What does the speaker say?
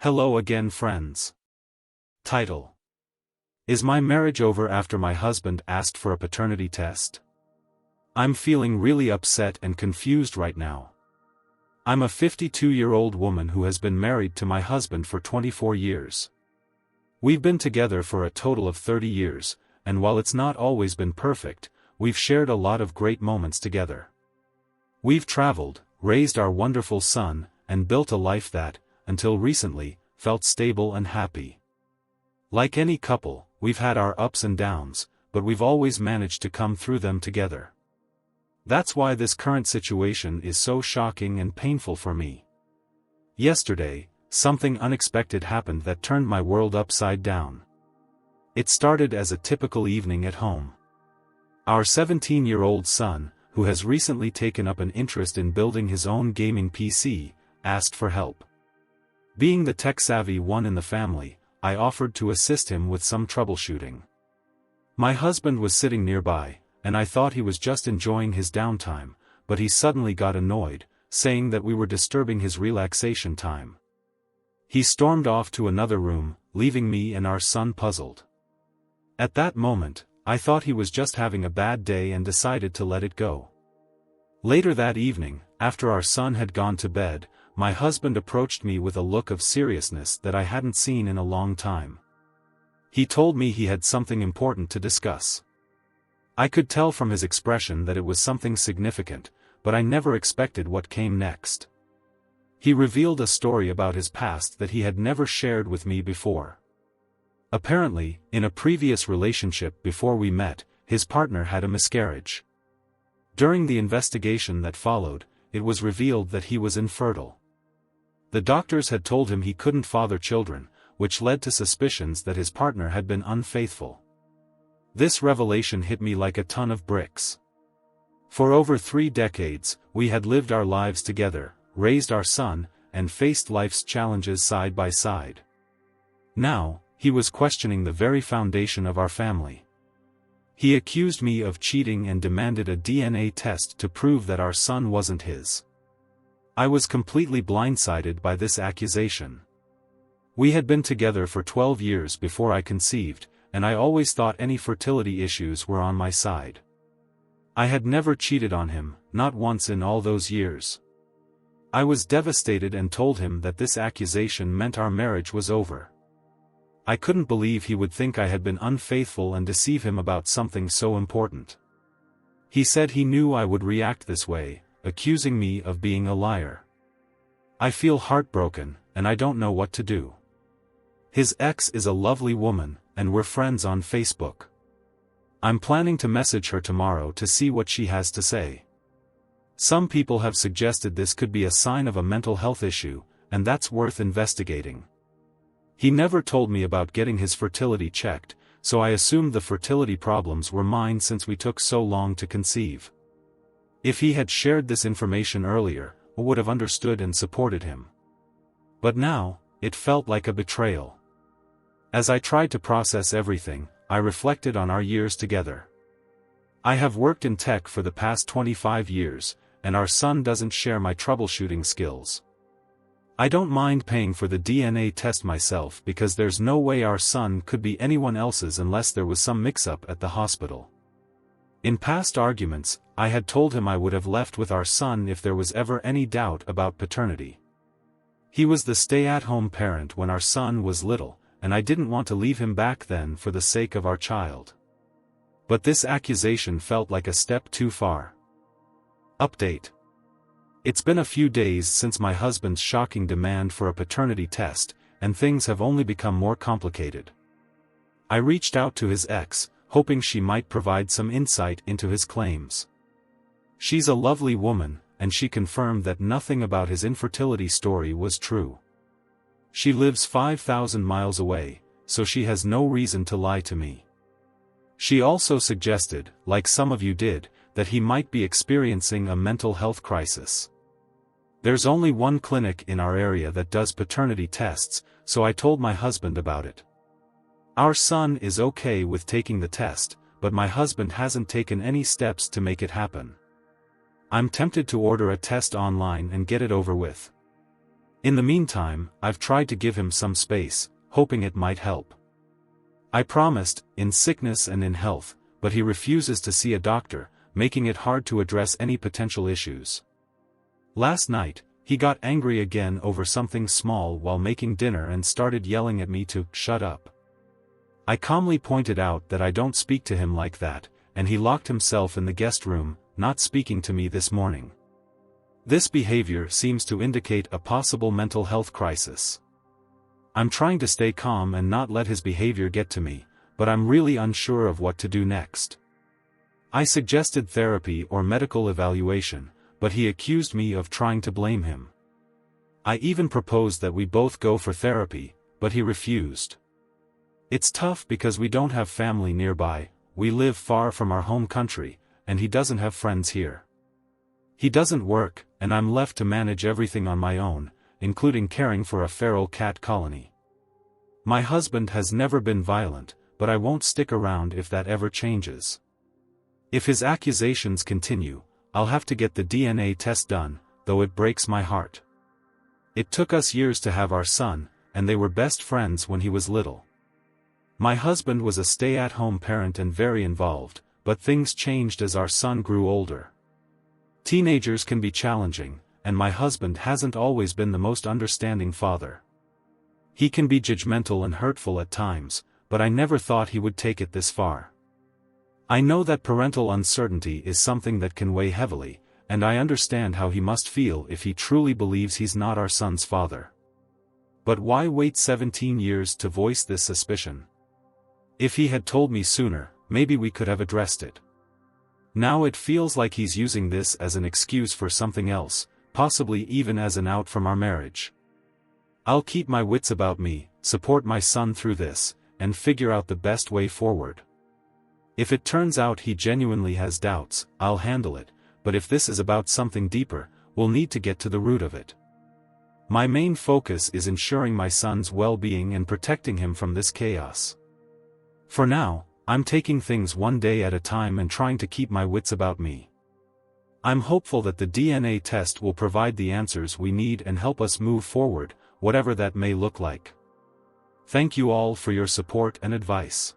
Hello again, friends. Title: Is my marriage over after my husband asked for a paternity test? I'm feeling really upset and confused right now. I'm a 52-year-old woman who has been married to my husband for 24 years. We've been together for a total of 30 years, and while it's not always been perfect, we've shared a lot of great moments together. We've traveled, raised our wonderful son, and built a life that, until recently, felt stable and happy. Like any couple, we've had our ups and downs, but we've always managed to come through them together. That's why this current situation is so shocking and painful for me. Yesterday, something unexpected happened that turned my world upside down. It started as a typical evening at home. Our 17-year-old son, who has recently taken up an interest in building his own gaming PC, asked for help. Being the tech-savvy one in the family, I offered to assist him with some troubleshooting. My husband was sitting nearby, and I thought he was just enjoying his downtime, but he suddenly got annoyed, saying that we were disturbing his relaxation time. He stormed off to another room, leaving me and our son puzzled. At that moment, I thought he was just having a bad day and decided to let it go. Later that evening, after our son had gone to bed, my husband approached me with a look of seriousness that I hadn't seen in a long time. He told me he had something important to discuss. I could tell from his expression that it was something significant, but I never expected what came next. He revealed a story about his past that he had never shared with me before. Apparently, in a previous relationship before we met, his partner had a miscarriage. During the investigation that followed, it was revealed that he was infertile. The doctors had told him he couldn't father children, which led to suspicions that his partner had been unfaithful. This revelation hit me like a ton of bricks. For over 3 decades, we had lived our lives together, raised our son, and faced life's challenges side by side. Now, he was questioning the very foundation of our family. He accused me of cheating and demanded a DNA test to prove that our son wasn't his. I was completely blindsided by this accusation. We had been together for 12 years before I conceived, and I always thought any fertility issues were on my side. I had never cheated on him, not once in all those years. I was devastated and told him that this accusation meant our marriage was over. I couldn't believe he would think I had been unfaithful and deceive him about something so important. He said he knew I would react this way, accusing me of being a liar. I feel heartbroken, and I don't know what to do. His ex is a lovely woman, and we're friends on Facebook. I'm planning to message her tomorrow to see what she has to say. Some people have suggested this could be a sign of a mental health issue, and that's worth investigating. He never told me about getting his fertility checked, so I assumed the fertility problems were mine since we took so long to conceive. If he had shared this information earlier, I would have understood and supported him. But now, it felt like a betrayal. As I tried to process everything, I reflected on our years together. I have worked in tech for the past 25 years, and our son doesn't share my troubleshooting skills. I don't mind paying for the DNA test myself because there's no way our son could be anyone else's unless there was some mix-up at the hospital. In past arguments, I had told him I would have left with our son if there was ever any doubt about paternity. He was the stay-at-home parent when our son was little, and I didn't want to leave him back then for the sake of our child. But this accusation felt like a step too far. Update. It's been a few days since my husband's shocking demand for a paternity test, and things have only become more complicated. I reached out to his ex, hoping she might provide some insight into his claims. She's a lovely woman, and she confirmed that nothing about his infertility story was true. She lives 5,000 miles away, so she has no reason to lie to me. She also suggested, like some of you did, that he might be experiencing a mental health crisis. There's only one clinic in our area that does paternity tests, so I told my husband about it. Our son is okay with taking the test, but my husband hasn't taken any steps to make it happen. I'm tempted to order a test online and get it over with. In the meantime, I've tried to give him some space, hoping it might help. I promised, in sickness and in health, but he refuses to see a doctor, making it hard to address any potential issues. Last night, he got angry again over something small while making dinner and started yelling at me to shut up. I calmly pointed out that I don't speak to him like that, and he locked himself in the guest room, not speaking to me this morning. This behavior seems to indicate a possible mental health crisis. I'm trying to stay calm and not let his behavior get to me, but I'm really unsure of what to do next. I suggested therapy or medical evaluation, but he accused me of trying to blame him. I even proposed that we both go for therapy, but he refused. It's tough because we don't have family nearby, we live far from our home country, and he doesn't have friends here. He doesn't work, and I'm left to manage everything on my own, including caring for a feral cat colony. My husband has never been violent, but I won't stick around if that ever changes. If his accusations continue, I'll have to get the DNA test done, though it breaks my heart. It took us years to have our son, and they were best friends when he was little. My husband was a stay-at-home parent and very involved, but things changed as our son grew older. Teenagers can be challenging, and my husband hasn't always been the most understanding father. He can be judgmental and hurtful at times, but I never thought he would take it this far. I know that parental uncertainty is something that can weigh heavily, and I understand how he must feel if he truly believes he's not our son's father. But why wait 17 years to voice this suspicion? If he had told me sooner, maybe we could have addressed it. Now it feels like he's using this as an excuse for something else, possibly even as an out from our marriage. I'll keep my wits about me, support my son through this, and figure out the best way forward. If it turns out he genuinely has doubts, I'll handle it, but if this is about something deeper, we'll need to get to the root of it. My main focus is ensuring my son's well-being and protecting him from this chaos. For now, I'm taking things one day at a time and trying to keep my wits about me. I'm hopeful that the DNA test will provide the answers we need and help us move forward, whatever that may look like. Thank you all for your support and advice.